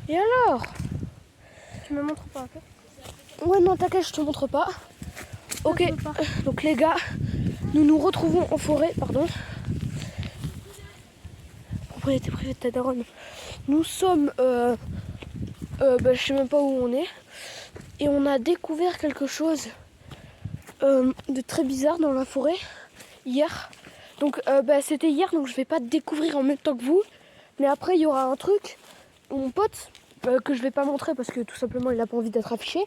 Et alors? Tu me montres pas, ok? Ouais, non, t'inquiète, je te montre pas. Ok, Je veux pas. donc les gars, nous nous retrouvons en forêt, pardon. Propriété privée de Tadaron. Nous sommes, je sais même pas où on est. Et on a découvert quelque chose de très bizarre dans la forêt hier. Donc c'était hier, donc je vais pas découvrir en même temps que vous. Mais après il y aura un truc, mon pote, que je vais pas montrer parce que tout simplement il a pas envie d'être affiché.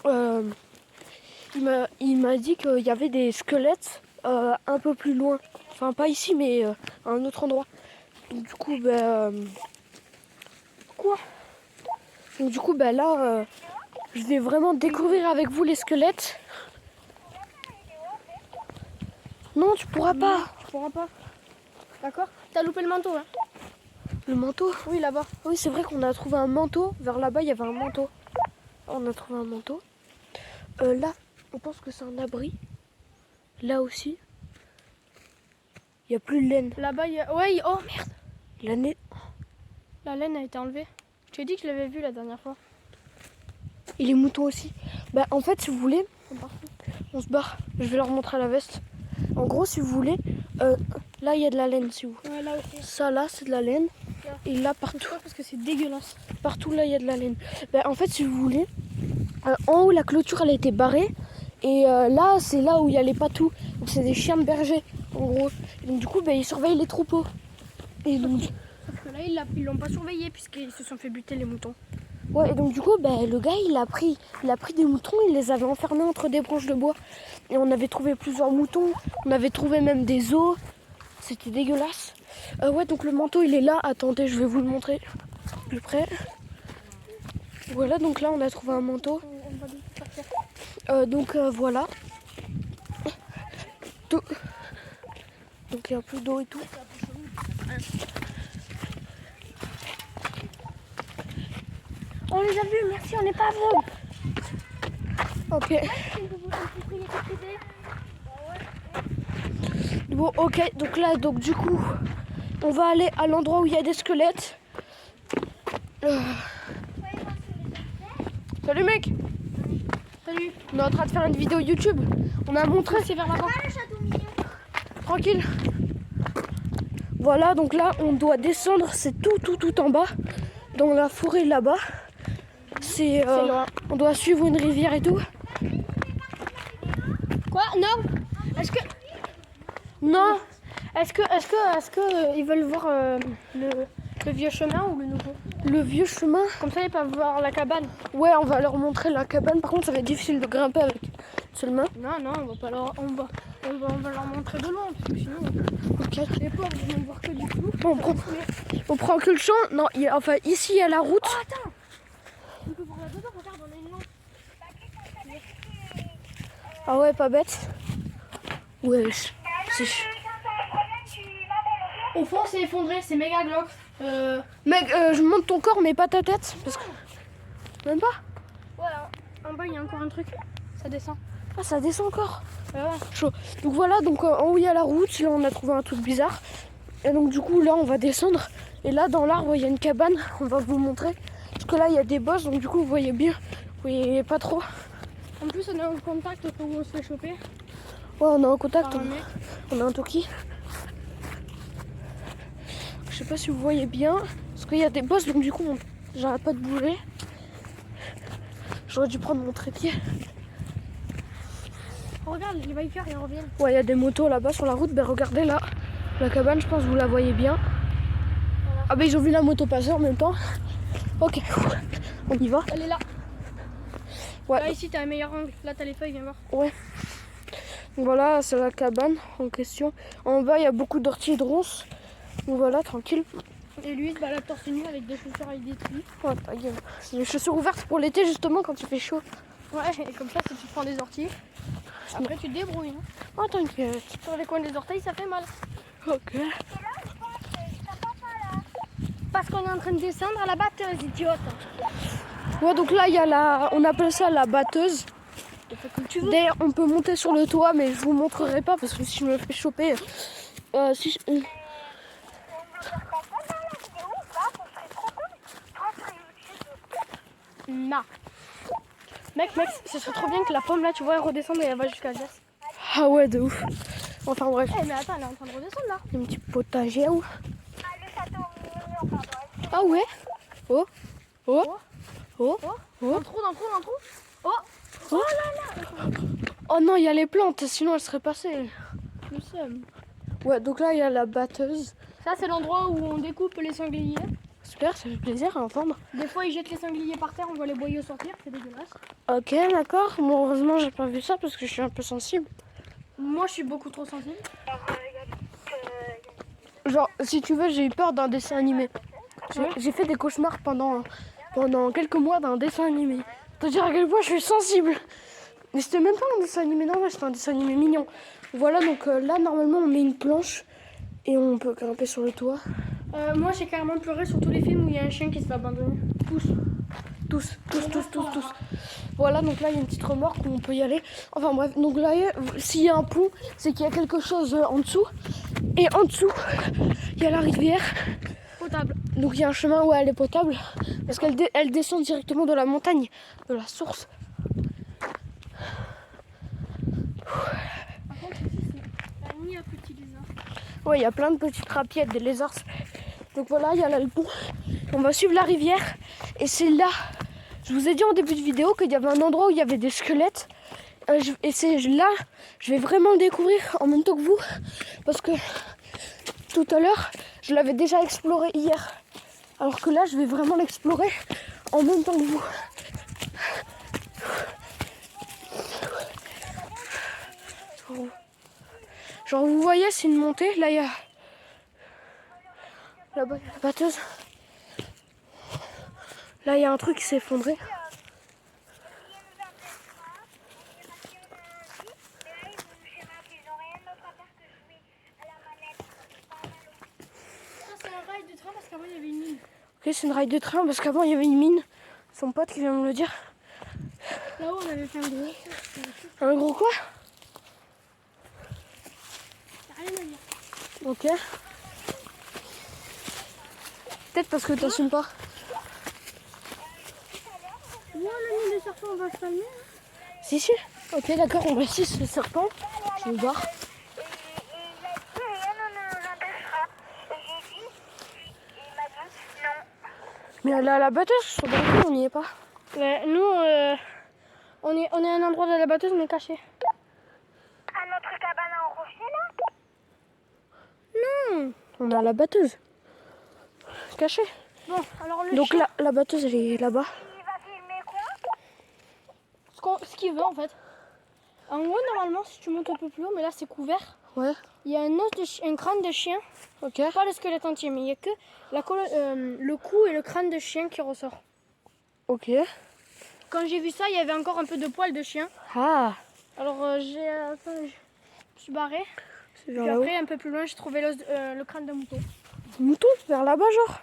Il m'a dit qu'il y avait des squelettes un peu plus loin. Enfin pas ici mais à un autre endroit. Donc du coup quoi? Donc du coup là je vais vraiment découvrir avec vous les squelettes. Non, tu pourras pas. Tu pourras pas. D'accord? T'as loupé le manteau, hein? Le manteau? Oui, là-bas. Oui, c'est vrai qu'on a trouvé un manteau. Vers là-bas, il y avait un manteau. On a trouvé un manteau. Là, on pense que c'est un abri. Là aussi. Il n'y a plus de laine. Là-bas, il y a... Ouais, oh merde! La laine a été enlevée. Je t'ai dit que je l'avais vue la dernière fois. Et les moutons aussi. Bah, en fait, si vous voulez, On on se barre. Je vais leur montrer la veste. En gros, si vous voulez, là, il y a de la laine. Si vous... Ouais, là aussi. Ça, là, c'est de la laine. Et là, partout. Pourquoi? Parce que c'est dégueulasse. Partout, là, il y a de la laine. Bah, en fait, si vous voulez, en haut, la clôture, elle a été barrée. Et là, c'est là où il y a les patous. Donc, c'est des chiens de berger, en gros. Et donc, du coup, ils surveillent les troupeaux. Et donc, Sauf que là, ils l'ont pas surveillé puisqu'ils se sont fait buter les moutons. ouais, et donc, du coup, le gars, il a pris des moutons, il les avait enfermés entre des branches de bois. Et on avait trouvé plusieurs moutons. On avait trouvé même des os. C'était dégueulasse. Ouais, donc le manteau, il est là. Attendez, je vais vous le montrer plus près. Voilà, donc là, on a trouvé un manteau. On va partir. Voilà. Donc il y a un peu d'eau et tout. On les a vus, merci, on n'est pas aveugles. Ok. Bon, ok, donc là, du coup, on va aller à l'endroit où il y a des squelettes. Salut mec. Salut. On est en train de faire une vidéo YouTube. On a montré, C'est vers là-bas. tranquille. Voilà, donc là, on doit descendre, c'est tout en bas, dans la forêt là-bas. C'est loin. on doit suivre une rivière et tout. Quoi? Non? Est-ce que... Non, Est-ce que ils veulent voir le vieux chemin ou le nouveau? le vieux chemin. Comme ça, ils peuvent voir la cabane. Ouais, on va leur montrer la cabane. Par contre, ça va être difficile de grimper avec une seule main. Non, on va pas leur... On va leur montrer de loin, parce que sinon... Ok. Les pauvres, ils vont voir que du flou. On prend que le champ. Non, enfin, ici, il y a la route. Oh, attends! On peut voir là-dedans, regarde, on a une lampe. Ah ouais, pas bête. Ouais, c'est... Au fond, c'est effondré, c'est méga glauque. Mec, je monte ton corps, mais pas ta tête. Parce que... Même pas. Voilà. En bas, il y a encore un truc. Ça descend. Ah, ça descend encore. Ouais. Chaud. Donc voilà, donc en haut, il y a la route. Là, on a trouvé un truc bizarre. Et donc, du coup, là, on va descendre. Et là, dans l'arbre, il y a une cabane. On va vous montrer. Parce que là, il y a des bosses. Donc, du coup, vous voyez bien. Vous voyez pas trop. En plus, on est en contact au cas où on se fait choper. Ouais, on est en contact. Par un mec. On a un toki. Je sais pas si vous voyez bien. Parce qu'il y a des bosses. Donc, du coup, j'arrête pas de bouger. J'aurais dû prendre mon trépied. Oh, regarde, les bikers, ils reviennent. Ouais, il y a des motos là-bas sur la route. Ben regardez là, la cabane, je pense que vous la voyez bien. Voilà. Ah ben ils ont vu la moto passer en même temps. Ok, on y va. Elle est là. Ouais. Là, ici, t'as un meilleur angle. Là, t'as les feuilles, viens voir. Ouais. Donc voilà, c'est la cabane en question. En bas, il y a beaucoup d'orties et de ronces. Donc voilà, tranquille. Et lui, il se balade torse nu avec des chaussures avec des plis. Ouais, ta gueule. C'est des chaussures ouvertes pour l'été justement quand il fait chaud. Ouais, et comme ça, si tu prends des orties, après tu te débrouilles. Hein. Oh t'inquiète. Sur les coins des orteils, ça fait mal. Ok. Parce qu'on est en train de descendre à la batteuse, idiote. Ouais, donc là, il y a on appelle ça la batteuse. Fais comme tu veux. D'ailleurs, on peut monter sur le toit, mais je vous montrerai pas parce que si je me fais choper, si je... Non. Mec, ce serait trop bien que la pomme là, tu vois, elle redescende et elle va jusqu'à Jess. Ah ouais, de ouf. Enfin bref. Eh mais attends, elle est en train de redescendre là. Un petit potager où? Le château mignon, pardon. Ah ouais. Oh. Oh. Oh. Oh, Oh. dans le trou. Oh, Oh là là. Oh non, il y a les plantes, sinon elles seraient passées. le seum. Ouais, donc là il y a la batteuse. Ça, c'est l'endroit où on découpe les sangliers. Super, ça fait plaisir à entendre. Des fois, ils jettent les sangliers par terre, on voit les boyaux sortir, c'est dégueulasse. Ok, d'accord. Bon, heureusement j'ai pas vu ça parce que je suis un peu sensible. Moi, je suis beaucoup trop sensible. Genre, si tu veux, j'ai eu peur d'un dessin animé. J'ai fait des cauchemars pendant quelques mois d'un dessin animé. Te dire à quel point je suis sensible. Mais c'était même pas un dessin animé normal, c'était un dessin animé mignon. Voilà, donc là, normalement, on met une planche et on peut grimper sur le toit. Moi, j'ai carrément pleuré sur tous les films où il y a un chien qui se fait abandonner. Tous. Voilà, donc là, il y a une petite remorque où on peut y aller. Enfin bref, donc là, s'il y a un pont, c'est qu'il y a quelque chose en dessous. Et en dessous, il y a la rivière. Potable. Donc il y a un chemin où elle est potable. Parce qu'elle elle descend directement de la montagne, de la source. Par contre, ici, c'est un nid à petits lézards. Ouais, il y a plein de petites rapiettes, des lézards. Donc voilà, il y a là le pont. On va suivre la rivière. Et c'est là, je vous ai dit en début de vidéo qu'il y avait un endroit où il y avait des squelettes. Et c'est là, je vais vraiment le découvrir en même temps que vous. Parce que tout à l'heure, je l'avais déjà exploré hier. Alors que là, je vais vraiment l'explorer en même temps que vous. Genre vous voyez, c'est une montée. Là, il y a là-bas, il y a la batteuse. Là, il y a un truc qui s'est effondré. Ça, c'est un rail de train parce qu'avant, il y avait une mine. Ok, c'est une rail de train parce qu'avant, il y avait une mine. Son pote qui vient de me le dire. Là-haut, on avait fait un gros. Un gros quoi? T'as rien à dire. Ok. Peut-être parce que t'assumes pas. Ouais, le nid des serpents, on va se calmer. Si. Ok, d'accord, on va essayer ce serpent. Je vais voir. Il a dit rien ne nous empêchera. J'ai dit, il m'a dit non. Mais là, la batteuse, sur le balcon, on n'y est pas. Ouais, nous, on est à un endroit de la batteuse, mais caché. À notre cabane en rocher là. Non. On est à la batteuse. Caché. Bon, alors le Donc chien, la batteuse, elle est là-bas. Il va filmer quoi? ce qu'il veut en fait. En haut, normalement, si tu montes un peu plus haut, mais là c'est couvert, Ouais, il y a un os un crâne de chien, ok. pas le squelette entier, mais il n'y a que le cou et le crâne de chien qui ressort. Ok. Quand j'ai vu ça, il y avait encore un peu de poil de chien. Ah, Alors je me suis barrée. c'est Puis vers là-haut. après, un peu plus loin, j'ai trouvé le crâne de mouton. Mouton, vers là-bas, genre.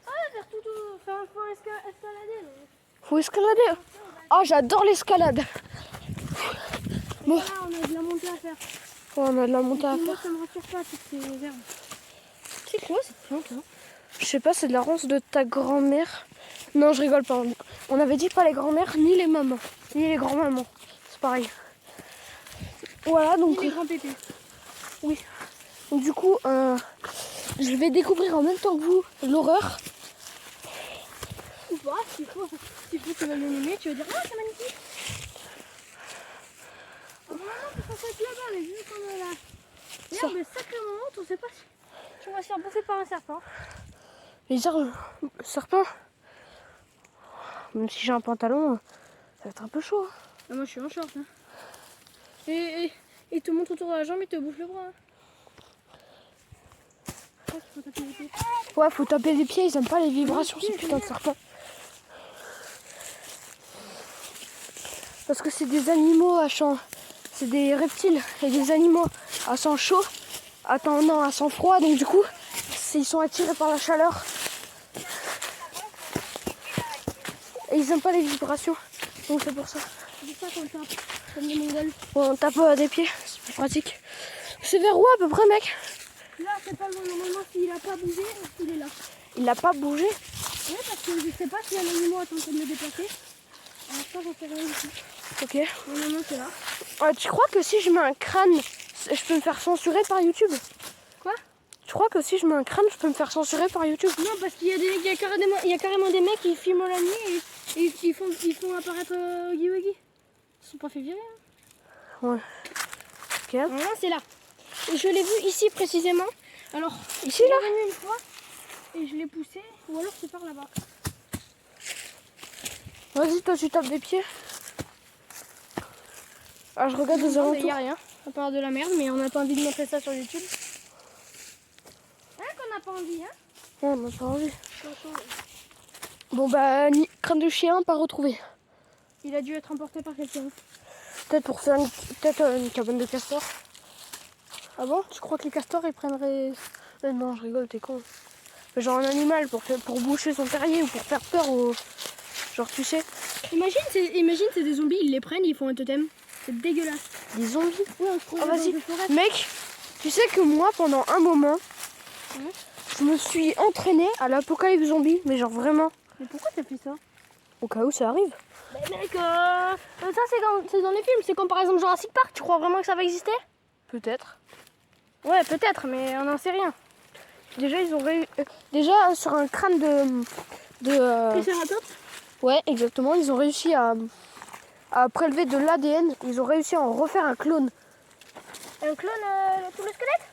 Ah, vers tout, faut escalader. Là. Faut escalader. Ah, j'adore l'escalade. Bon. Là, on a de la montée à faire. Ouais, on a de la montée à Moi, faire. ça me rassure pas, toutes ces herbes. C'est quoi cette plante là? Je sais pas, c'est de la ronce de ta grand-mère. Non, je rigole pas. On avait dit pas les grand-mères, ni les mamans, ni les grands-mamans. C'est pareil. Voilà, donc... Les grands pépés. Oui. Donc du coup, je vais découvrir en même temps que vous l'horreur. Ou pas, s'il faut tu vas l'animer, tu vas dire ah c'est magnifique. Normalement c'est censé être là-bas, mais vu qu'on est là. L'herbe est sacrément haute, on sait pas si tu vas se faire bouffer par un serpent. Les serpent. Même si j'ai un pantalon, ça va être un peu chaud. Hein. Ah, moi je suis en short. Hein. Et il te monte autour de la jambe, il te bouffe le bras. Hein. Je crois qu'il faut taper les pieds. Ouais, faut taper les pieds, ils aiment pas les vibrations, ces putains de serpents. Parce que c'est des animaux à sang... C'est des reptiles et des animaux à sang chaud, à sang froid, donc du coup, ils sont attirés par la chaleur. Et ils aiment pas les vibrations, donc c'est pour ça. C'est ça qu'on tape, comme les Mongols. Ouais, on tape des pieds, c'est plus pratique. C'est vers où à peu près, mec? Là c'est pas loin, normalement s'il a pas bougé, il est là. Il a pas bougé. Ouais, parce que je sais pas si un animal a tenté de le déplacer. Alors ça, j'en sais rien du tout. Ok. Mais non, c'est là. Tu crois que si je mets un crâne, je peux me faire censurer par YouTube? Quoi? Tu crois que si je mets un crâne, je peux me faire censurer par YouTube? Non, parce qu'il y a il y a carrément des mecs qui filment la nuit et ils font apparaître Huggy Wuggy. Ils sont pas fait virer. Hein. Ouais. Ok. Voilà, c'est là. Et je l'ai vu ici précisément. Alors, Ici, là? je l'ai venu une fois et je l'ai poussé. Ou alors c'est par là-bas. Vas-y, toi, tu tapes des pieds. Ah, je regarde aux Il n'y alentours. a rien, à part de la merde, mais on n'a pas envie de montrer ça sur YouTube. Hein, qu'on n'a pas envie, hein? Ouais, on n'a pas envie. Bon, bah, crâne de chien, pas retrouvé. Il a dû être emporté par quelqu'un. Peut-être pour faire une cabane de castor. Ah bon? Tu crois que les castors, ils prendraient... non, je rigole, t'es con. Mais genre un animal pour boucher son terrier ou pour faire peur aux... Genre, tu sais, Imagine, c'est des zombies, ils les prennent, ils font un totem. C'est dégueulasse. des zombies. Ouais, on se trouve Ah, dans vas-y. une forêt. Mec, tu sais que moi, pendant un moment, Ouais. je me suis entraînée à l'apocalypse zombie. Mais genre vraiment, Mais pourquoi t'as fait ça? au cas où ça arrive. Mais mec, ça c'est dans les films. C'est comme par exemple Jurassic Park. Tu crois vraiment que ça va exister? Peut-être. Ouais, peut-être, mais on n'en sait rien. Déjà, ils ont déjà, sur un crâne de Triceratops? Ouais, exactement. Ils ont réussi à prélever de l'ADN. Ils ont réussi à en refaire un clone. Un clone, tout le squelette?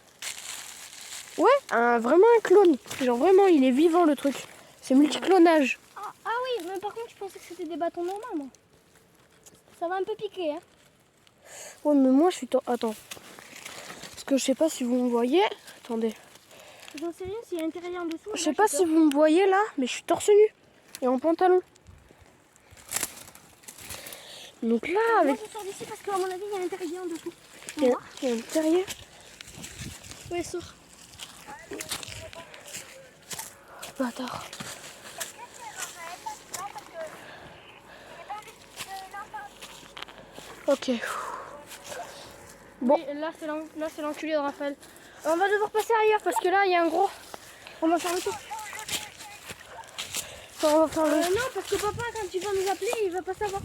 Ouais, vraiment un clone. Genre vraiment, il est vivant le truc. C'est multiclonage. Ah oui, mais par contre, je pensais que c'était des bâtons normaux, moi. Ça va un peu piquer, hein. Ouais, mais moi, je suis... Attends. Parce que je sais pas si vous me voyez. Attendez. J'en sais rien s'il y a intérieur en dessous. Je sais pas si vous me voyez là, mais je suis torse nu. Et en pantalon. Donc là, avec... Moi, je sors d'ici parce qu'à mon avis, il y a un terrier en dessous. Il y a un terrier. Ouais, sors. Bâtard. Ok. Bon. Mais là, c'est l'enculé de Raphaël. On va devoir passer ailleurs parce que là, il y a un gros. On va faire le tour. On va faire le... Non, parce que papa, quand tu vas nous appeler, il va pas savoir.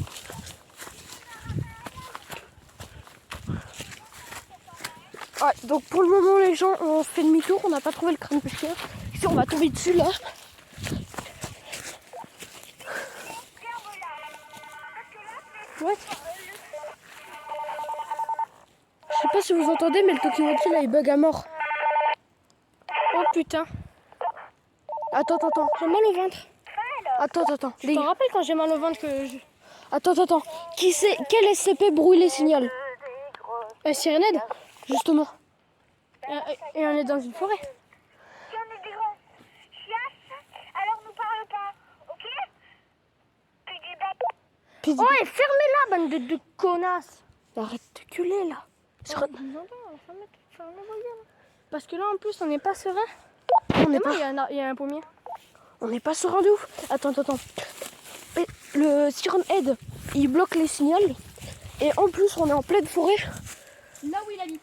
Ouais, donc pour le moment, les gens ont fait demi-tour. On n'a pas trouvé le crâne de chien. Si on va tomber dessus là. Ouais. Je sais pas si vous entendez, mais le Tokiwoki là il bug à mort. Oh putain, Attends. j'ai mal au ventre. Attends. Tu t'en rappelles quand j'ai mal au ventre que je... Attends. Quel SCP brouille les signaux? Sirenade. Justement. Et on est dans une forêt. Si on est des grands chiasses, alors nous parle pas, ok? Puis des bêtes. Oh, et fermez-la, bande de connasses. Arrête de gueuler là. Je vous entends, fermez vos gueules. Parce que là, en plus, on n'est pas serein. On n'est Et moi, pas, il y a un pommier. on n'est pas serein de ouf. Attends. Et le Siren Head, il bloque les signaux. Et en plus, on est en pleine forêt. Là où il habite.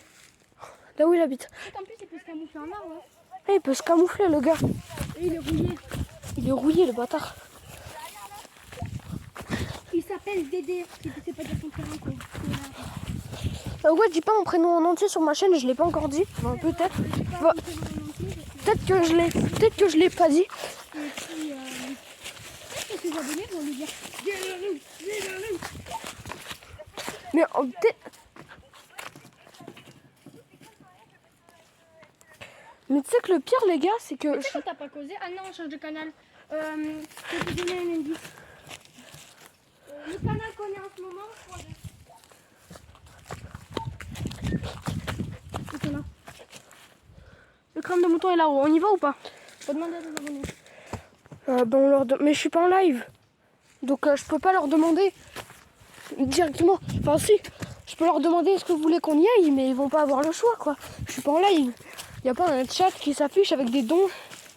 Là où il habite. En plus, il peut se camoufler en arbre. Hein. Et il peut se camoufler le gars. Et il est rouillé. Il est rouillé le bâtard. Il s'appelle Dédé. Je sais pas dire son prénom, quoi. Ouais, dis pas mon prénom en entier sur ma chaîne, je l'ai pas encore dit. Enfin, peut-être. Bah, peut-être que je l'ai pas dit. Et puis, peut-être que ses abonnés vont lui dire Dis-le-nous. Mais mais tu sais que le pire, les gars, c'est que... Tu sais que t'as pas causé? Ah non, on change de canal. Je vais te donner un indice. Le canal qu'on est en ce moment, c'est là. Le crâne de mouton est là-haut. On y va ou pas? Faut demander à tes abonnés. Mais je suis pas en live. Donc je peux pas leur demander directement. Enfin si, je peux leur demander est-ce que vous voulez qu'on y aille, mais ils vont pas avoir le choix quoi. Je suis pas en live. Y a pas un chat qui s'affiche avec des dons.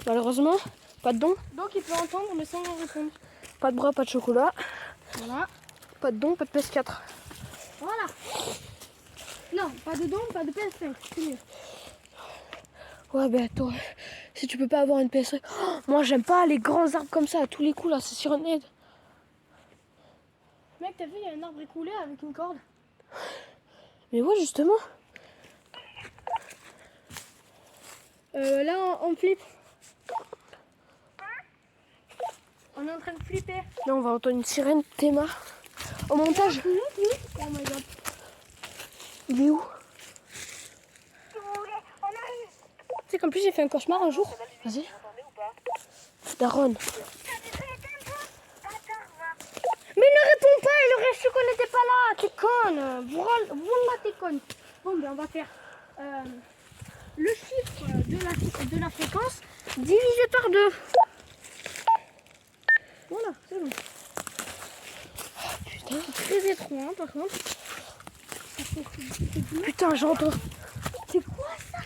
Malheureusement, pas de dons. Donc il peut entendre mais sans répondre. Pas de bras, pas de chocolat. Voilà. Pas de dons, pas de PS4. Voilà. Non, pas de don, pas de PS5. C'est mieux. Ouais, ben toi, si tu peux pas avoir une PS5. Oh, moi j'aime pas les grands arbres comme ça à tous les coups là, c'est Siren Head. Mec, t'as vu, il y a un arbre écoulé avec une corde. Mais ouais, justement. Là, on flippe. On est en train de flipper. Là, on va entendre une sirène. Théma. Au montage. Oh my god. Il est où? Si vous voulez, on arrive. Tu sais qu'en plus, j'ai fait un cauchemar un jour. Vas-y. Daron. Mais ne réponds pas, il aurait su qu'on n'était pas là. T'es conne. Voilà, t'es conne. Bon, ben, on va faire le chiffre de la fréquence divisé par 2. Voilà, c'est bon. Putain. C'est très étroit, hein, par contre. Putain, j'entends. C'est quoi ça?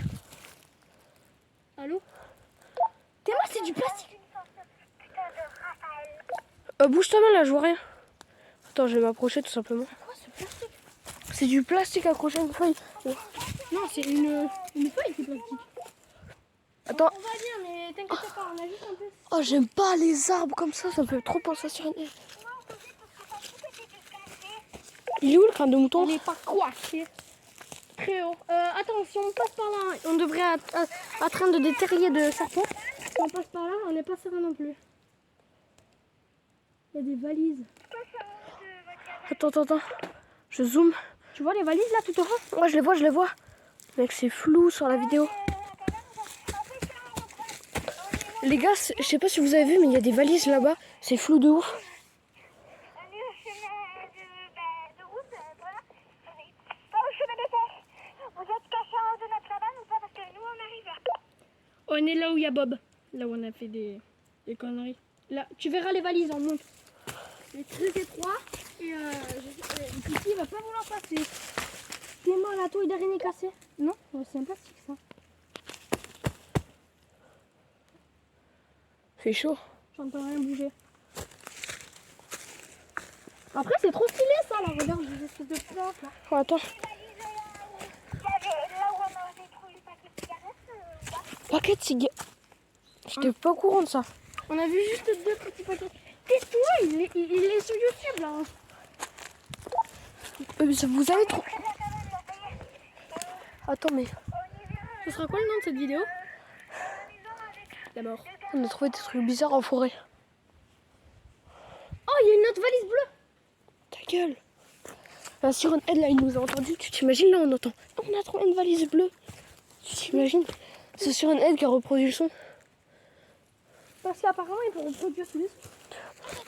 Allô? Théma, c'est du plastique. Putain de Raphaël. Bouge ta main là, je vois rien. Attends, je vais m'approcher tout simplement. Quoi, ce plastique? C'est du plastique accroché à une feuille. Non, c'est une feuille qui est plastique. Attends. On va bien, mais t'inquiète pas, on a juste un peu. Oh, j'aime pas les arbres comme ça me fait trop penser sur une... Il est où le crâne de mouton? On n'est pas coiffé. Très haut. Attends, si on passe par là, on devrait être en train de déterrier de serpents. Si on passe par là, on n'est pas serein non plus. Il y a des valises. Attends. Je zoome. Tu vois les valises là tout au fond? Ouais, je les vois. Mec, c'est flou sur la vidéo. Les gars, je sais pas si vous avez vu, mais il y a des valises là-bas. C'est flou de ouf. On est au chemin de route, voilà. Pas au chemin de terre. Vous êtes cachés en haut de notre cabane ou pas? Parce que nous, on arrive là. On est là où il y a Bob. Là où on a fait des conneries. Là, tu verras les valises, on monte. C'est très étroit. Et ici, il va pas vouloir passer. T'es mal, la toile d'araignée cassée. Non, c'est un plastique ça. C'est chaud. J'entends rien bouger. Après, c'est trop stylé ça là. Regarde, les espèces de plantes là. Oh, attends. Il y avait là où on avait trouvé le paquet de cigarettes ou pas? Paquet de cigarettes. J'étais pas au courant de ça. On a vu juste 2 petits paquets. Tais-toi, il est sur YouTube là. Vous avez trop... Attends, mais... Ce sera quoi le nom de cette vidéo? D'abord. On a trouvé des trucs bizarres en forêt. Oh, il y a une autre valise bleue. Ta gueule. La sirène, elle, là, il nous a entendu. Tu t'imagines, là, on entend. On a trouvé une valise bleue. Tu t'imagines? C'est sur une aide qui a reproduit le son. Parce qu'apparemment, il peut reproduire tous les sons.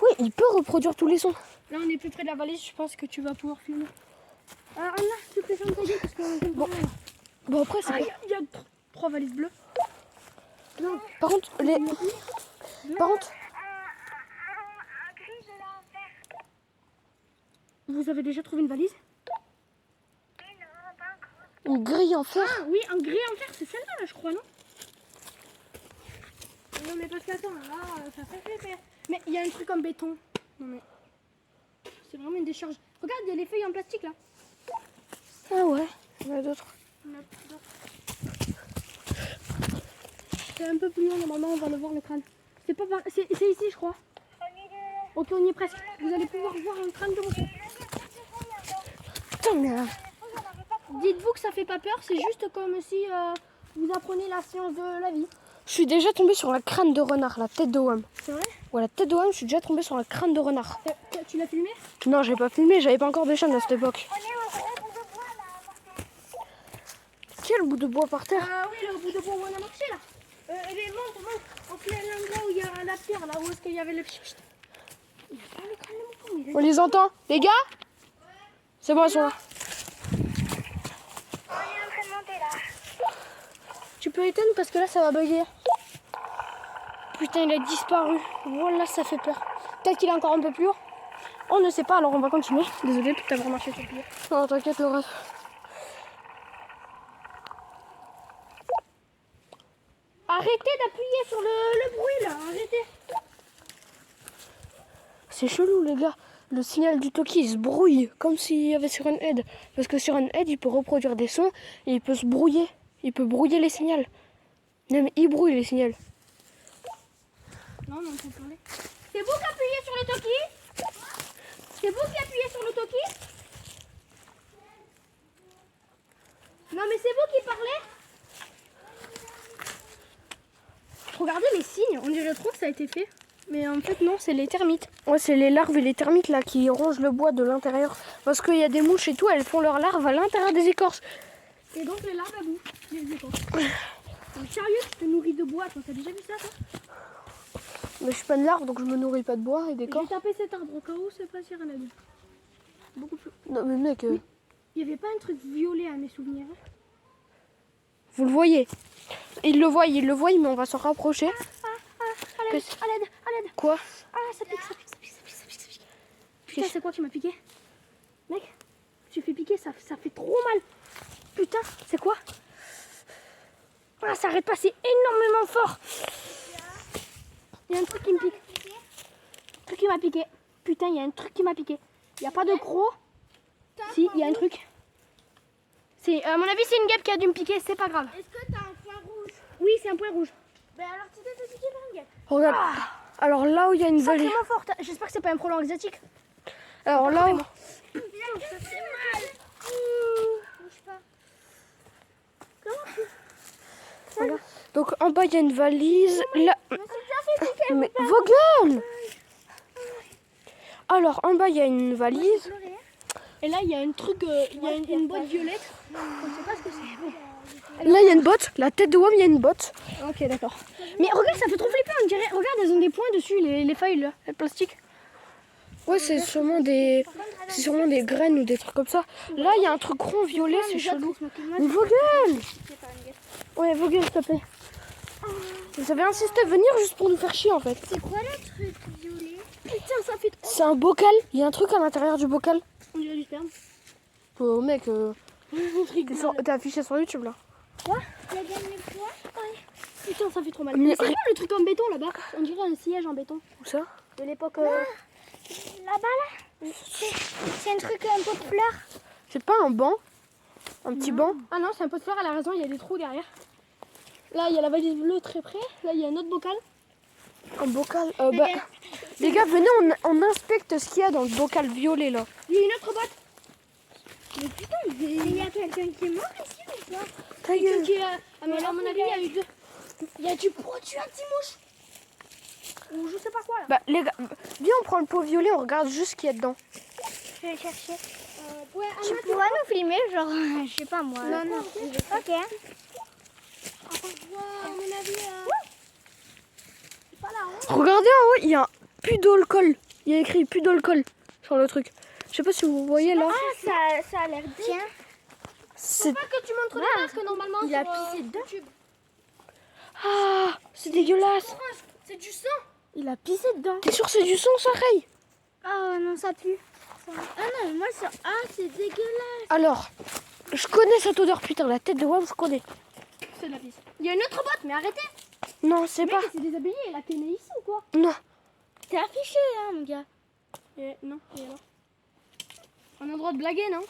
Oui, il peut reproduire tous les sons. Là, on est plus près de la valise. Je pense que tu vas pouvoir filmer. Anna, tu peux fermer ta gueule parce qu'on entend Bon. pas rien. Bon, après, c'est... Il y a 3 valises bleues. Non. Par contre, les... Par contre... Un gris de l'enfer. Vous avez déjà trouvé une valise? Mais non, pas encore. Une grille en fer. Ah oui, un gris en fer, c'est celle-là, là, je crois, non? Non, mais parce qu'attends, là, ça fait flipper. Mais il y a un truc en béton. Non, mais. C'est vraiment une décharge. Regarde, il y a les feuilles en plastique, là. Ah ouais, il y en a d'autres. Il y en a d'autres. C'est un peu plus loin, normalement, on va le voir, le crâne. C'est pas par... c'est ici, je crois. Ok, on y est presque. Vous allez pouvoir voir un crâne de mouton. Putain, mais... Dites-vous que ça fait pas peur, c'est juste comme si vous apprenez la science de la vie. Je suis déjà tombée sur la crâne de renard, la tête de Wham. C'est vrai? Ouais, la tête de Wham, je suis déjà tombée sur la crâne de renard. Tu l'as filmé? Non, j'ai pas filmé, j'avais pas encore de chaîne à cette époque. On est au bout de bois là. Quel bout de bois par terre? Ah oui, le bout de bois où on a marché là. Mais monte. On fait l'endroit où il y a la pierre, là où est-ce qu'il y avait le petit. Il y a pas le crâne de mouton, On les entend? Les gars? C'est bon, ils sont là. On est en train de monter là. Tu peux éteindre parce que là ça va bugger. Putain, il a disparu. Voilà, ça fait peur. Peut-être qu'il est encore un peu plus haut. On ne sait pas, alors on va continuer. Désolé de t'avoir marché sur le pied. Non, t'inquiète, le reste. Arrêtez d'appuyer sur le bruit là, arrêtez. C'est chelou, les gars. Le signal du Toki, il se brouille comme s'il y avait sur une aide. Parce que sur une aide, il peut reproduire des sons et il peut se brouiller. Il peut brouiller les signaux. Même il brouille les signaux. Non, on peut parler. C'est vous qui appuyez sur le Toki? C'est vous qui appuyez sur l'autoki? Non mais c'est vous qui parlez? Regardez les signes, on dirait trop que ça a été fait. Mais en fait non, c'est les termites. Ouais, c'est les larves et les termites là qui rongent le bois de l'intérieur. Parce qu'il y a des mouches et tout, elles font leurs larves à l'intérieur des écorces. Et donc les larves elles bouffent les écorces. Sérieux, tu te nourris de bois, toi t'as déjà vu ça toi? Mais je suis pas une larve donc je me nourris pas de bois et J'ai d'écorces. tapé cet arbre au cas où c'est pas si rien à dire. Beaucoup plus. Non mais mec, Il y avait pas un truc violet à mes souvenirs? vous le voyez. Il le voit, mais on va s'en rapprocher. À l'aide, Qu'est-ce- à l'aide, à l'aide. Quoi? Ah ça pique, ça pique, ça pique, ça pique, ça pique, ça pique. Putain c'est quoi qui m'a piqué? Mec, tu fais piquer, ça fait trop mal. Putain, c'est quoi? Ah ça arrête pas, c'est énormément fort. Il y a un truc qui me pique. Un truc qui m'a piqué. Putain, il y a un truc qui m'a piqué. Il n'y a pas de croc. Si, il y a un truc. À mon avis, c'est une guêpe qui a dû me piquer, c'est pas grave. Est-ce que t'as un point rouge? Oui, c'est un point rouge. Ben alors tu t'es fait piquer par une guêpe. Regarde. Alors là où il y a une valise. Sacrément forte. J'espère que c'est pas un prolong exotique. Alors là où... Putain, ça fait mal. Bouge pas. Regarde. Donc en bas il y a une valise. Là... Je me suis déjà fait piquer. Mais vos gueules! Alors en bas il y a une valise. Et là, il y a un truc, il y a une boîte violette. On sait pas ce que c'est. Là il y a une botte. La tête de WOM, il y a une botte. Ok, d'accord. Mais regarde, ça fait trop flipper, on dirait. Regarde, elles ont des points dessus, les feuilles là, le plastique. Ouais, c'est sûrement des graines ou des trucs comme ça. Là il y a un truc rond violet, c'est chelou. Mais vos gueules! Ouais, vos gueules, s'il te plaît. Vous avez insisté à venir juste pour nous faire chier en fait. C'est quoi le truc violet? Putain, ça fait trop. C'est un bocal. Il y a un truc à l'intérieur du bocal. On dirait du sperme. Oh mec, t'es affiché sur YouTube là. Quoi? Tu as gagné quoi? Putain, ça fait trop mal. Mais Mais c'est quoi le truc en béton là-bas? On dirait un siège en béton. Où ça? De l'époque. Là-bas là? C'est un truc un peu de fleurs. C'est pas un banc? Un petit banc? Ah non, c'est un pot de fleurs, elle a raison, il y a des trous derrière. Là, il y a la valise bleue très près. Là, il y a un autre bocal. Un bocal? Les gars, venez, on inspecte ce qu'il y a dans le bocal violet là. Il y a une autre boîte. Mais putain, il y a quelqu'un qui est mort ici ou quoi? Ta gueule. À mon avis, il y a eu deux. Il y a du produit anti-mouche. Ou je sais pas quoi là. Bah les gars, viens on prend le pot violet, on regarde juste ce qu'il y a dedans. Je vais chercher. Ouais, Tu pourras nous filmer, genre, je sais pas moi. Non, non. Ok. À mon avis, c'est pas là. Hein. Regardez en haut, il y a un pudolcol. Il y a écrit pudolcol sur le truc. Je sais pas si vous voyez là. Ah, ça a l'air bien. C'est... Pas que tu montres les masques normalement. Il a sur, pissé dedans. YouTube. Ah, c'est dégueulasse. C'est du sang. Il a pissé dedans. T'es sûr que c'est du sang ça, Ray? Ah non, ça pue. Ah non, mais moi, ça... Ah, c'est dégueulasse. Alors, je connais cette odeur, putain, la tête de WOM, je connais. C'est de la pisse. Il y a une autre boîte, mais arrêtez. Non, c'est Mec, pas... c'est déshabillé. Elle a tenue ici ou quoi? Non. T'es affiché, hein, mon gars. Non, et alors? On a le droit de blaguer, non?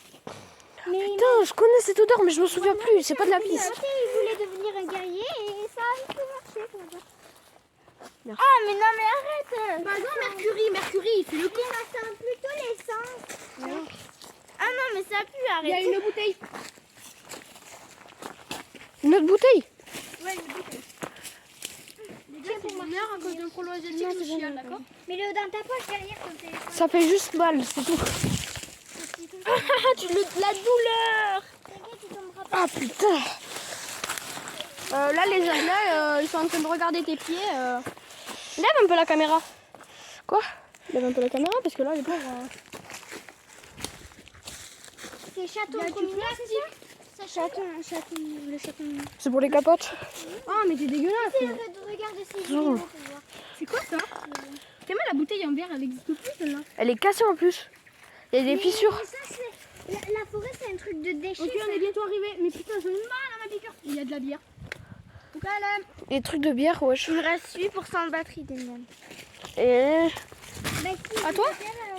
Mais Putain, je connais cette odeur, mais je me souviens plus. C'est pas de la pisse. il voulait devenir un guerrier et ça a pu marcher. Ah, mais non, mais arrête. Bah non, Mercury, il fait le con. Ça sent plutôt l'essence. Ah non, mais ça pue, Il y a arrête. une bouteille. Une autre bouteille? Ouais, une bouteille. Les gars, c'est une heure à cause d'un prolo asiatique, je suis d'accord? Mets-le dans ta poche derrière ton téléphone. Ça fait juste mal, c'est tout. La douleur. T'inquiète, tu tomberas pas. Ah putain. Là, ils sont en train de regarder tes pieds. Lève un peu la caméra. Quoi? Lève un peu la caméra parce que là, les pauvres. C'est chaton Il y a du communal, plastique. c'est ça? Le chaton. C'est pour les capotes? Ah, mais c'est dégueulasse. Regarde ces vidéos pour voir. C'est quoi ça? Tellement la bouteille en verre, elle existe plus celle-là. Elle est cassée en plus. Il y a des fissures. Mais ça, c'est... La forêt, c'est un truc de déchets. Ok, on est bientôt arrivé. Mais putain, j'ai mal à ma piqûre. Il y a de la bière. Donc là, Des trucs de bière, wesh. Il me reste 8% de batterie, Demian. Et... à toi?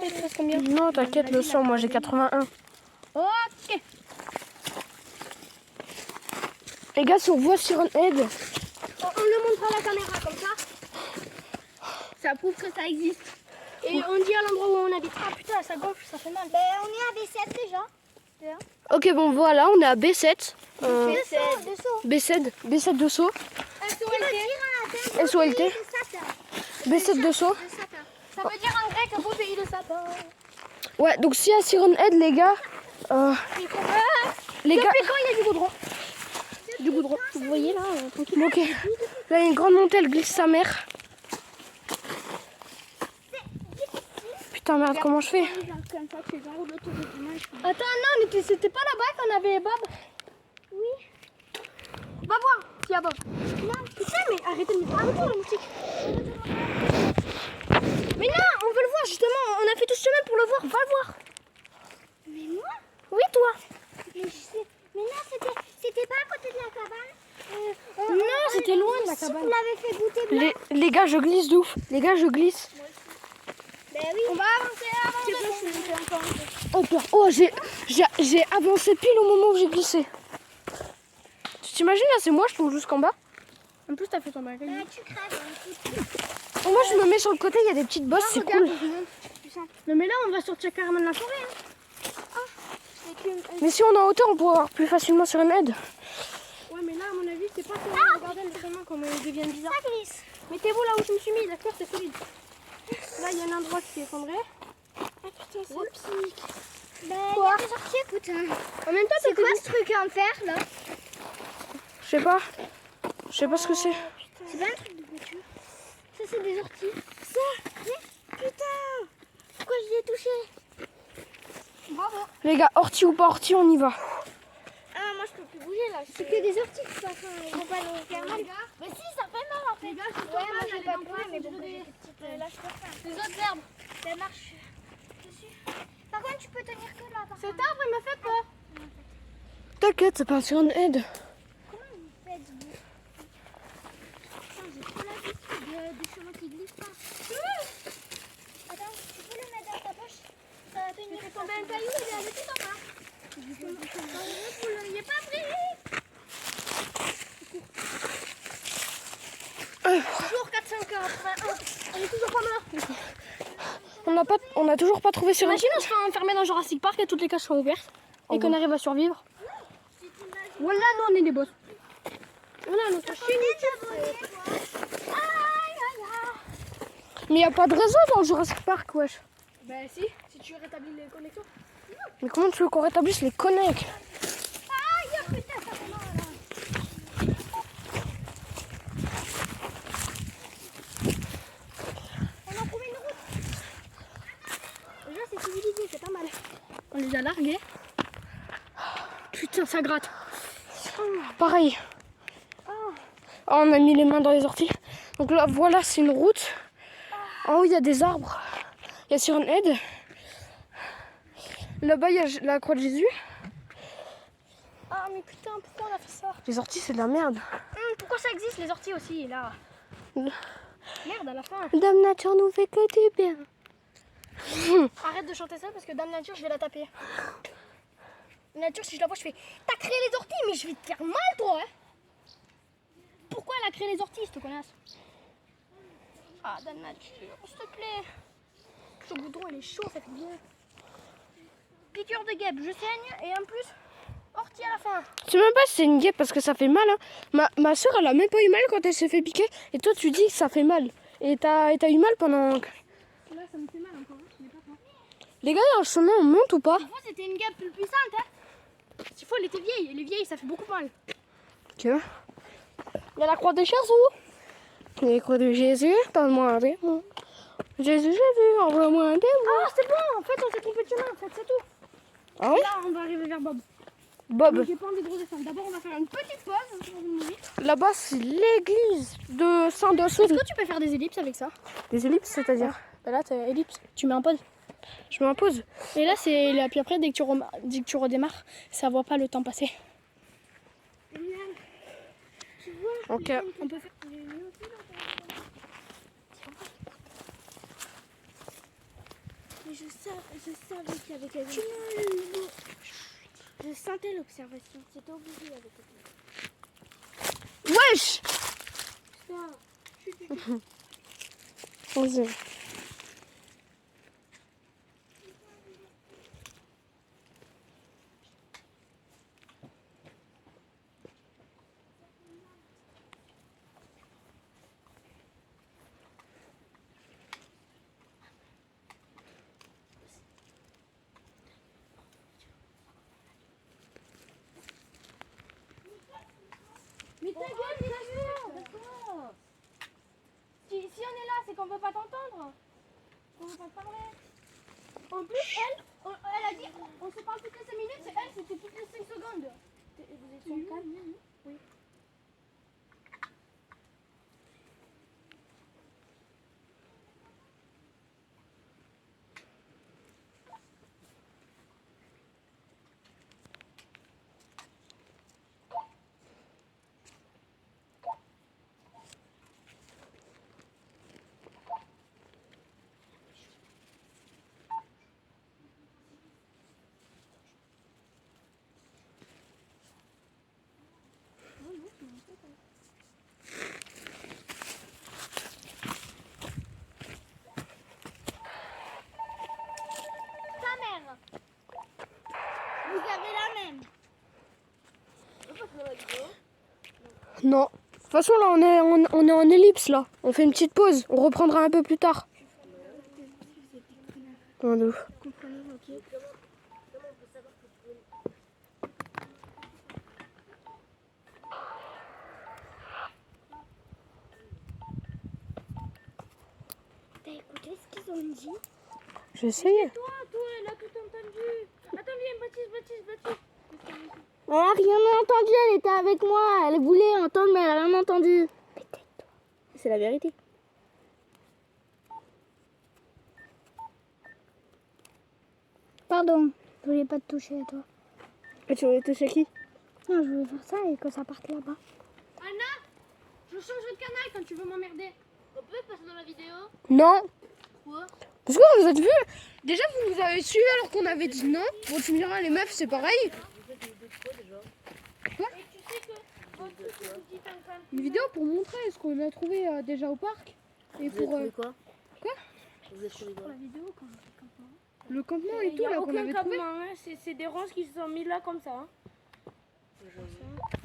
Il te reste combien? Non, t'inquiète, le sang, moi j'ai 81. Ok. Les gars, si on voit sur un aide, On le montre à la caméra comme ça. Ça prouve que ça existe. Et on dit à l'endroit où on habite. Ah putain, ça gonfle, ça fait mal. Ben, on est à B7 déjà. Ok, bon voilà, on est à B7. B7. B7 de saut. SOLT. B7 de saut. Ça veut dire en grec beau pays de sapin. Ouais, donc si à Siren Head, les gars. Les gars. Depuis quand il y a du goudron? Du goudron. Vous voyez là, tranquille. Ok. Là, il y a une grande montée, elle glisse sa mère. Putain, merde, comment je fais? Attends, non, c'était pas là-bas qu'on avait Bob? Oui. Va voir s'il y a Bob. Non, putain, mais arrêtez de me faire la moustique. Mais non, on veut le voir justement. On a fait tout ce chemin pour le voir. Va le voir. Mais moi? Oui, toi. Mais non, c'était pas à côté de la cabane. Non, c'était loin de la Si vous cabane. l'avez fait goûter blanc. Les gars, je glisse de ouf. Les gars, je glisse. Ben oui. On va avancer. Oh, peur. Oh, j'ai avancé pile au moment où j'ai glissé. Tu t'imagines, là, c'est moi, je tombe jusqu'en bas. En plus, t'as fait ton bagage. Ben, tu crèves. Oh, moi, je me mets sur le côté, il y a des petites bosses, c'est cool. Non, mais là, on va sortir carrément de la forêt. Mais si on est en hauteur, on pourra voir plus facilement sur une aide. Ouais, mais là, à mon avis, c'est pas que regardez le chemin comme il devient bizarre. Ça glisse. Mettez-vous là où je me suis mis, d'accord, c'est solide. Là, il y a un endroit qui est effondré. Ah putain, ça pique. Ben, il y Quoi? a des orties, écoute. En même temps, C'est quoi ce truc en fer là? Je sais pas. Je sais pas ce que c'est. C'est pas un truc de voiture. Ça, c'est des orties. Ça? Putain! Pourquoi je l'ai touché? Bravo. Les gars, ortie ou pas ortie, on y va. Ah, moi je peux plus bouger là. C'est que des orties de toute façon. Ils vont pas nous faire mal. Mais si, ça fait mal en fait. Les gars, je Ouais, moi j'ai pas peur, mais bon, des là je peux faire. les autres herbes. Ça marche dessus. Par contre, tu peux tenir que là. Par Cet contre. arbre, il m'a fait peur. T'inquiète, c'est pas sur une aide. Comment vous faites vous? Putain, j'ai trop l'habitude des chemins qui glissent pas. Attends, tu peux le mettre dans ta poche? Ça va tenir. J'ai tombé un caillou, il est allé tout en bas. Vous l'auriez pas pris? Toujours 481. On est toujours pas là. On a toujours pas trouvé sur une Imagine, on se fait enfermer dans Jurassic Park et toutes les cages sont ouvertes. Et qu'on arrive à survivre. Voilà, nous, on est des boss. Voilà, notre chien. Mais y a pas de réseau dans le Jurassic Park, wesh. Ben si tu rétablis les connexions. Mais comment tu veux qu'on rétablisse les connects? Aïe, putain, ça fait mal là. On a trouvé une route. Déjà, c'est civilisé, c'est pas mal. On les a largués. Putain, ça gratte. Pareil. Oh, on a mis les mains dans les orties. Donc là, voilà, c'est une route. En haut, il y a des arbres. Il y a sur une aide. Là-bas, il y a la croix de Jésus. Ah, mais putain, pourquoi on a fait ça? Les orties, c'est de la merde. Pourquoi ça existe, les orties aussi, là? Merde, à la fin. Dame Nature nous fait que du bien. Arrête de chanter ça parce que Dame Nature, je vais la taper. Nature, si je la vois, je fais t'as créé les orties, mais je vais te faire mal, toi, hein. Pourquoi elle a créé les orties, cette connasse? Ah, Dame Nature, s'il te plaît. Ce goudron, il est chaud, ça fait bien. Piqûre de guêpe, je saigne, et en plus, ortie à la fin. Je sais même pas si c'est une guêpe parce que ça fait mal. Hein. Ma soeur, elle a même pas eu mal quand elle s'est fait piquer. Et toi, tu dis que ça fait mal. Et t'as eu mal pendant... Là, ça me fait mal encore, hein. Je n'ai pas peur. Les gars, il y a un chemin, on monte ou pas? Des fois, c'était une guêpe plus puissante, hein. S'il faut, elle était vieille. Les vieilles, ça fait beaucoup mal. Ok. Il y a la croix de Jésus. Les croix de Jésus, donne-moi des mots. Jésus, Jésus, envoie-moi des mots. Ah, c'est bon, en fait, on s'est trompé de chemin, en fait, c'est tout. Ah oui? Là, on va arriver vers Bob. Bob, Mais j'ai pas envie de redescendre. D'abord, on va faire une petite pause pour une minute. là-bas, c'est l'église de Saint-Dossou. Est-ce que tu peux faire des ellipses avec ça? Des ellipses, c'est-à-dire? Bah là, t'as ellipse. Tu mets en pause. Je m'impose. Et là, c'est là. Puis après, dès que tu redémarres, ça voit pas le temps passer. Ok. On peut faire. Mais je savais qu'il y avait quelque chose. Je sentais l'observation. C'était obligé avec quelqu'un. Wesh! Putain. Vas-y. qu'on veut pas t'entendre. On veut pas te parler. En plus, elle a dit, on se parle toutes les 5 minutes, c'est elle, c'était toutes les 5 secondes. Vous êtes sur le calme? Oui. Vous avez la même. Non. De toute façon, là, on est en ellipse, là. On fait une petite pause. On reprendra un peu plus tard. Ouais, de ouf. T'as écouté ce qu'ils ont dit? J'ai essayé. Toi, elle a tout entendu. Attends, viens, Baptiste. Elle a rien entendu, elle était avec moi. Elle voulait entendre, mais elle a rien entendu. C'est la vérité. Pardon, je voulais pas te toucher, toi. Et tu voulais toucher qui? Non, je voulais faire ça et que ça parte là-bas. Anna, je change de canal quand tu veux m'emmerder. On peut passer dans la vidéo? Non. Quoi? Parce que vous êtes vu, déjà vous nous avez suivi alors qu'on avait dit non. Bon, tu me diras, les meufs, c'est pareil. Et tu sais que votre petite enfant, Une vidéo pour montrer ce qu'on a trouvé déjà au parc. Et pour quoi Quoi Vous êtes trouvé quoi? la vidéo quand le campement et il tout n'y a là qu'on aucun avait trouvé. campement, hein. C'est des ronces qui se sont mis là comme ça. Hein.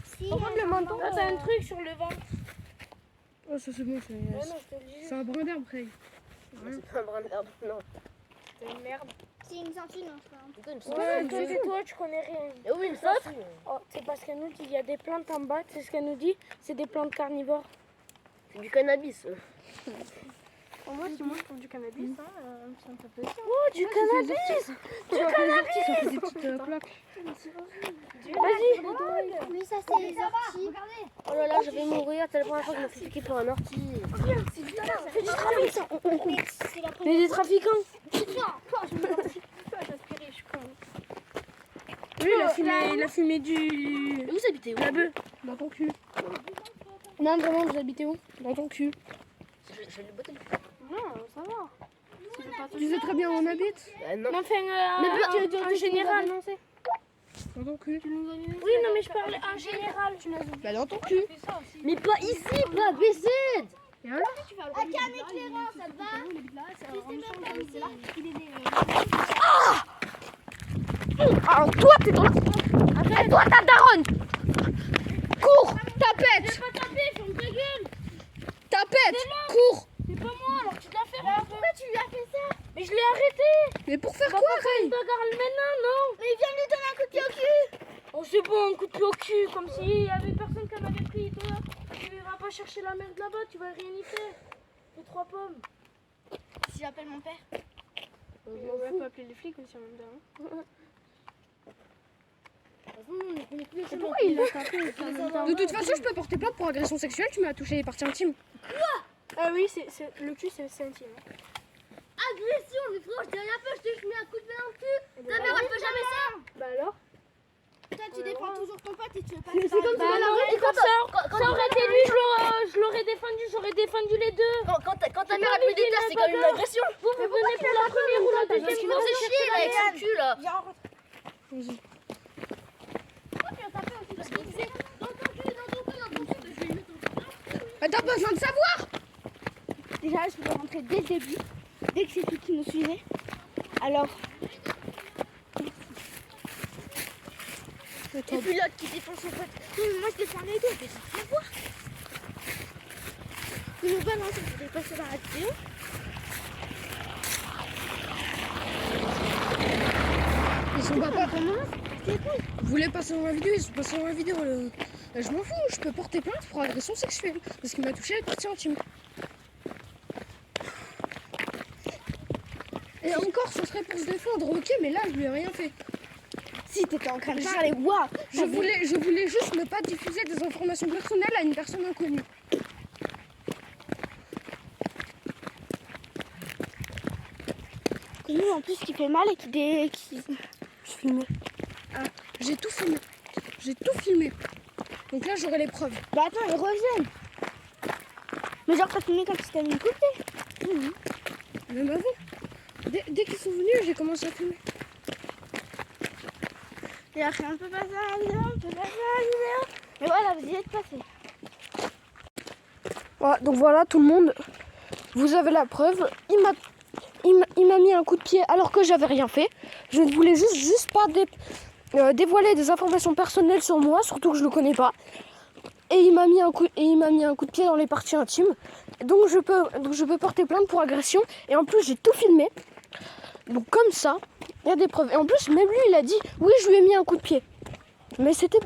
Si, Par contre, le menton, Là, t'as un truc sur le ventre. oh, ça c'est bon, c'est un brin d'herbe, Craig. C'est pas un brin d'herbe, non. C'est une merde. c'est une ceinture, non, je crois. Putain, une Ouais, sautille. toi, tu connais rien. Eh oui, une sautille. Oh, c'est parce qu'elle nous dit il y a des plantes en bas. C'est ce qu'elle nous dit. C'est des plantes carnivores. C'est du cannabis. Moi, si moi je trouve du cannabis, hein, ça me fait plaisir. Oh, du cannabis. Tu vois que les orties, ça fait des petites plaques. Vas-y. Oui, ça c'est les orties. Oh là là, je vais mourir. C'est la première fois que je me fais piquer par un ortie. C'est du trafic, ça. Mais c'est la Mais première des trafiquants. Lui, il a fumé du. Et vous habitez où? La bœuf. Dans ton cul. Non, vraiment, vous habitez où? Dans ton cul. Je vais le botter. Non, ça va. Tu sais très bien où on habite. Non. Mais enfin, en général, non, c'est. Dans ton cul. Oui, non, mais je parlais en général. Bah, dans ton cul. Mais pas ici, pas à BZ. Et alors? Avec un éclaireur, ça te va? Tu sais même pas où c'est. Ah, toi, t'es dans la... Et toi, ta daronne. Cours, tapette. Pas taper, ferme ta gueule. Tapette, cours. C'est pas moi, alors tu l'as fait. Pourquoi tu lui as fait ça? Mais je l'ai arrêté. Mais pour faire On va quoi, pas faire une Ray? bagarre maintenant, non? Mais il vient de lui donner un coup de pied au cul. Oh, c'est bon, un coup de pied au cul, comme s'il y avait personne qui en avait pris. Toi, tu vas pas chercher la merde là-bas, tu vas rien y faire. Fais 3 pommes. Si j'appelle mon père. On va pas appeler les flics aussi en même temps. Et pourquoi il l'a tapé? De toute façon, je peux porter plainte pour agression sexuelle. Tu m'as touché les parties intimes. Ah oui, le cul, c'est intime. Agression, mais frère, je t'ai rien fait, je t'ai mis un coup de pied dans le cul. Ta mère, elle fait jamais ça. Bah alors? Toi, tu défends toujours ton pote et tu veux pas C'est comme ça, ça aurait été lui, je l'aurais défendu, j'aurais défendu les deux. Quand ta mère a pris des terres, c'est quand même une agression. Vous venez pour la première ou la Parce deuxième qu'il fois. nous fait chier là avec son cul là. Vas-y. Bah, t'as besoin de savoir. Déjà, je voulais rentrer dès le début, dès que c'est tout qui nous suivait. Alors. Et puis l'autre qui défend son pote. Oui, mais moi je défends les deux, mais ça fait voir. Il nous balance, vous voulez passer dans la vidéo. Ils sont pas Vous voulez passer dans la vidéo, ils sont passés dans la vidéo. Je m'en fous, je peux porter plainte pour agression sexuelle. Parce qu'il m'a touché les parties intimes. Et encore, ce serait pour se défendre, ok, mais là, je lui ai rien fait. Si t'étais en train de parler, waouh. Je voulais juste ne pas diffuser des informations personnelles à une personne inconnue. Connu en plus qui fait mal et qui... Je filmais. Ah, j'ai tout filmé. J'ai tout filmé. Donc là, j'aurai les preuves. Bah attends, ils reviennent. Mais genre t'as filmé quand tu t'es mis coupé. Même avant. Dès qu'ils sont venus, j'ai commencé à filmer. Et après on peut passer à la vidéo, on peut passer à la vidéo. Mais voilà, vous y êtes passé. Voilà, donc voilà, tout le monde, vous avez la preuve. Il m'a mis un coup de pied alors que j'avais rien fait. Je ne voulais juste pas dévoiler des informations personnelles sur moi, surtout que je le connais pas. Et il m'a mis un coup de pied dans les parties intimes. Donc je peux porter plainte pour agression. Et en plus j'ai tout filmé. Donc comme ça, il y a des preuves. Et en plus même lui il a dit oui je lui ai mis un coup de pied. Mais c'était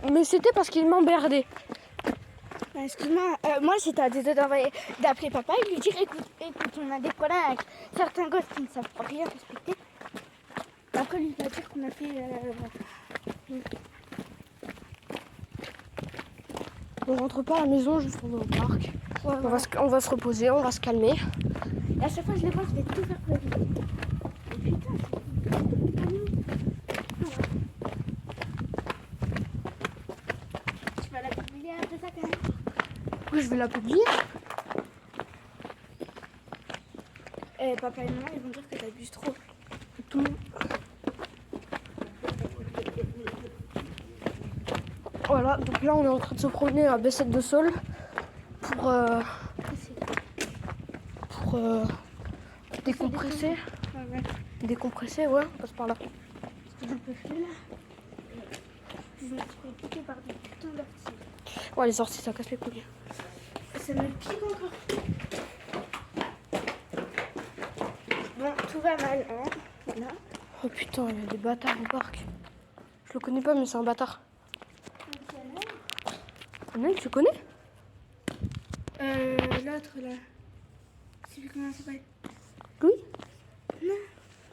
parce qu'il m'emmerdait. Excuse-moi, moi j'étais à deux d'appeler papa et lui dire écoute, on a des problèmes avec certains gosses qui ne savent rien respecter. Après lui il va dire qu'on a fait... On rentre pas à la maison, juste on va au parc. Ouais, On va se reposer, on va se calmer. Et à chaque fois que je les vois, je vais tout faire pour lui. Et putain, tu vas la publier après ça quand même. Oui, je vais la publier. Et papa et maman ils vont dire que t'abuses trop. Tout. Voilà, donc là on est en train de se promener à Bessette de Sol pour décompresser. Ouais. Décompresser, ouais, on passe par là. C'est un peu flou là. Je me suis fait piquer par des putains d'orties. Ouais, les orties ça casse les couilles. Ça me pique encore. Bon, tout va mal, hein. Voilà. Oh putain, il y a des bâtards au parc. Je le connais pas, mais c'est un bâtard. Annelle, tu connais? L'autre là. Je sais plus comment ça s'appelle. Louis? Non,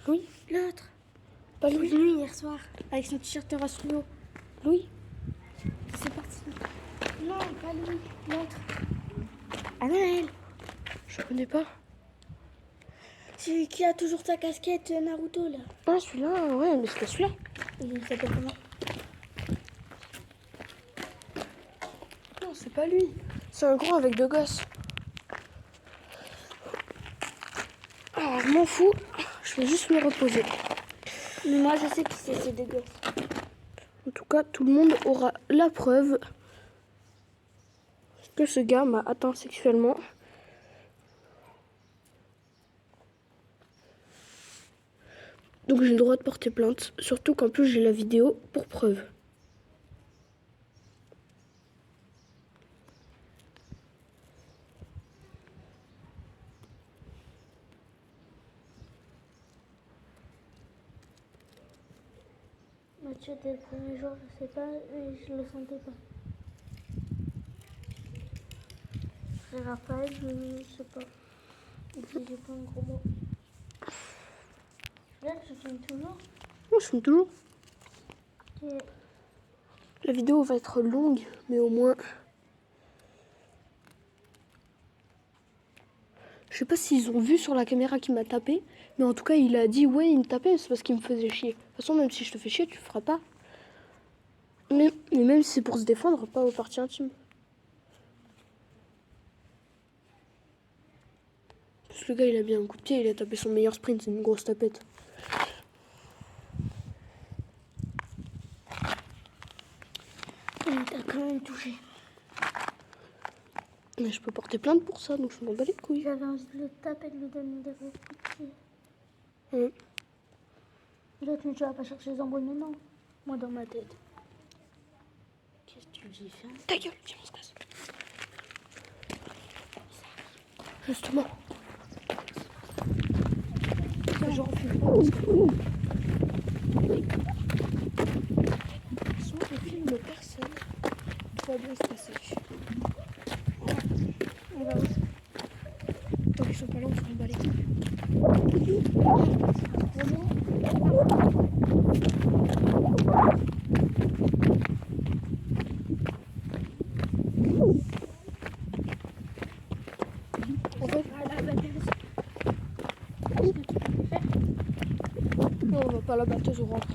Louis? l'autre. Pas Il est Louis? venu hier soir avec son t-shirt terrasse fluo. Louis? C'est parti. Non, pas lui, l'autre. Anaël. Je connais pas. Celui qui a toujours sa casquette Naruto là. Ah, celui-là, ouais, mais c'est pas celui-là. Il s'appelle comment? Non, c'est pas lui. C'est un grand avec deux gosses. Alors, je m'en fous. Je vais juste me reposer. Mais moi je sais qui c'est ces deux gosses. En tout cas, tout le monde aura la preuve que ce gars m'a atteint sexuellement. Donc j'ai le droit de porter plainte. Surtout qu'en plus j'ai la vidéo pour preuve. Mathieu, dès le premier jour, je sais pas, et je le sentais pas. Frère Raphaël, je sais pas. Il disait pas un gros mot. Là, je filme toujours. Moi je filme toujours. Et La vidéo va être longue, mais au moins... Je sais pas s'ils ont vu sur la caméra qu'il m'a tapé, mais en tout cas il a dit ouais il me tapait, c'est parce qu'il me faisait chier. De toute façon même si je te fais chier, tu le feras pas. Mais même si c'est pour se défendre, pas aux parties intimes. Parce que le gars il a bien un coup de pied, il a tapé son meilleur sprint, c'est une grosse tapette. Il t'a quand même touché. Mais je peux porter plainte pour ça, donc je m'en bats les couilles. j'avais envie de le taper, de lui donner des coups de pied. L'autre, mais tu vas pas chercher les embrouilles maintenant. Moi, dans ma tête. Qu'est-ce que tu lui fais? Ta gueule, viens on se casse. Justement. Je refile pas parce que... Sinon je filme personne. Tout va bien se passer. On va voir. Tant qu'ils sont pas là, on se remballe les couilles. En fait, non, on va pas à la batteuse, on rentre.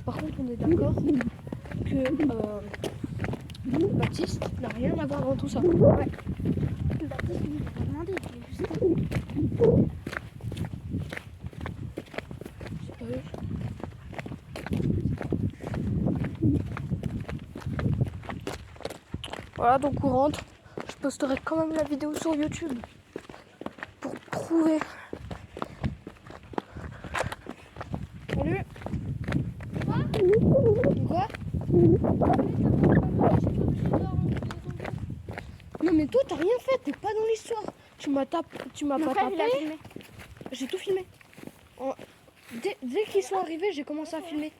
Par contre, on est d'accord que Baptiste n'a rien à voir dans tout ça. Ouais. Baptiste, il va pas demander, il est juste. C'est pas eux. Voilà, donc on rentre. Je posterai quand même la vidéo sur YouTube pour prouver. Salut. Quoi? Non mais toi t'as rien fait, t'es pas dans l'histoire. Tu m'as pas tapé. J'ai tout filmé. Dès qu'ils sont arrivés, j'ai commencé à filmer.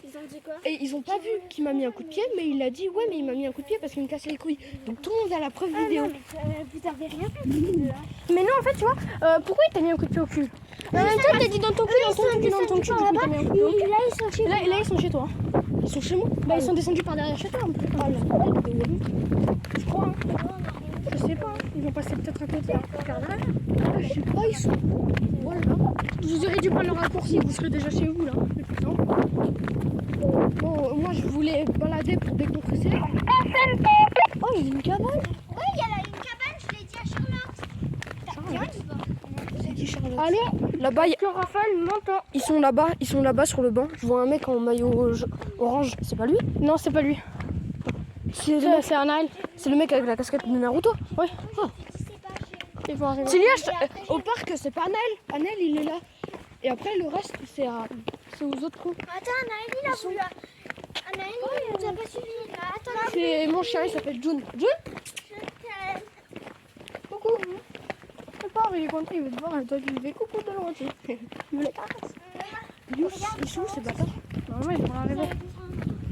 Ils ont dit quoi? Et ils ont pas vu qu'il m'a mis un coup de pied, mais il a dit ouais mais il m'a mis un coup de pied parce qu'il me cassait les couilles. Donc tout le monde a la preuve vidéo. Non, mais vous avez rien fait. Mais non en fait tu vois, pourquoi il t'a mis un coup de pied au cul? Toi t'as dit dans ton cul, du coup il t'a mis un coup de pied au cul. Là, ils sont chez Là ils sont chez toi. Ils sont chez moi. Bah ils sont descendus par derrière chez toi en plus. Ah la vidéo. Je crois. Je sais pas. Ils vont passer peut-être à côté. Regarde là. Je sais pas, ils sont. Voilà. Vous aurez dû prendre le raccourci, vous serez déjà chez vous là. Depuis quand? Bon, moi je voulais balader pour décompresser. Oh, il y a une cabane. Oui, il y a là une cabane, je l'ai dit à Charlotte. C'est qui Charlotte? Allô? Là-bas, il y a Raphaël, monte. Ils sont là-bas sur le banc. Je vois un mec en maillot orange. C'est pas lui? Non, c'est pas lui. C'est Anaël. C'est le mec avec la casquette de Naruto. Ouais. Ah. Ils vont arriver. Au parc, c'est pas Anaël. Anaël, il est là. Et après, le reste, c'est aux autres cons. Attends, Anaël, il a voulu. Anaël, il nous a pas suivi. Attends, C'est mon chien, il s'appelle June. June? je t'aime. Coucou. C'est pas, il est content, il veut te voir. Et toi, tu lui fais coucou de loin, tu sais. Il me les casse. Ils sont où ces bâtards? Non, mais ils vont arriver.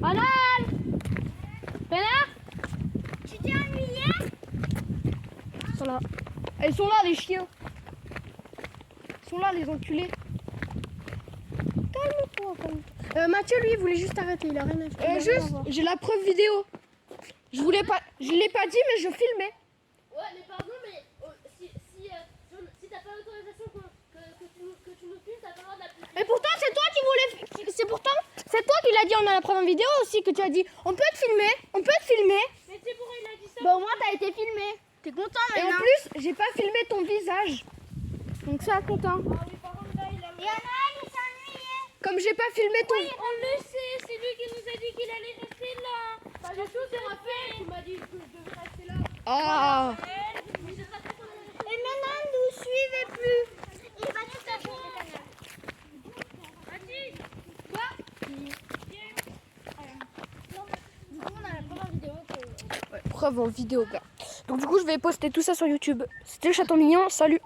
Anaël! Pénard? Tu t'es ennuyé? Ils sont là. Ils sont là, les chiens. Ils sont là, les enculés. Calme-toi, calme-toi. Mathieu, lui, il voulait juste arrêter. Il a rien à faire. Juste, j'ai la preuve vidéo. Je l'ai pas dit, mais je filmais. Ouais, mais pardon, mais si t'as pas l'autorisation que tu nous filmes, t'as pas le droit d'appeler. Et pourtant, c'est toi qui voulais. C'est toi qui l'as dit. On a la preuve en vidéo aussi que tu as dit. On peut te filmer. On peut te filmer. Mais c'est pourquoi il a dit ça? Bah au moins t'as été filmé. T'es content maintenant. Et en plus, j'ai pas filmé ton visage. Donc ça content. Ah oui, par contre, là, il a. Et Anaël, il s'est ennuyé. Comme j'ai pas filmé ton. Oui, on le sait, c'est lui qui nous a dit qu'il allait rester là. Bah, j'ai tout fait. Tu m'as dit que je devais rester là. Ah. Et maintenant, ne nous suivez plus. Il va tout à fait. Ouais, preuve en vidéo, gars. Donc du coup, je vais poster tout ça sur YouTube. C'était le Chaton Mignon. Salut.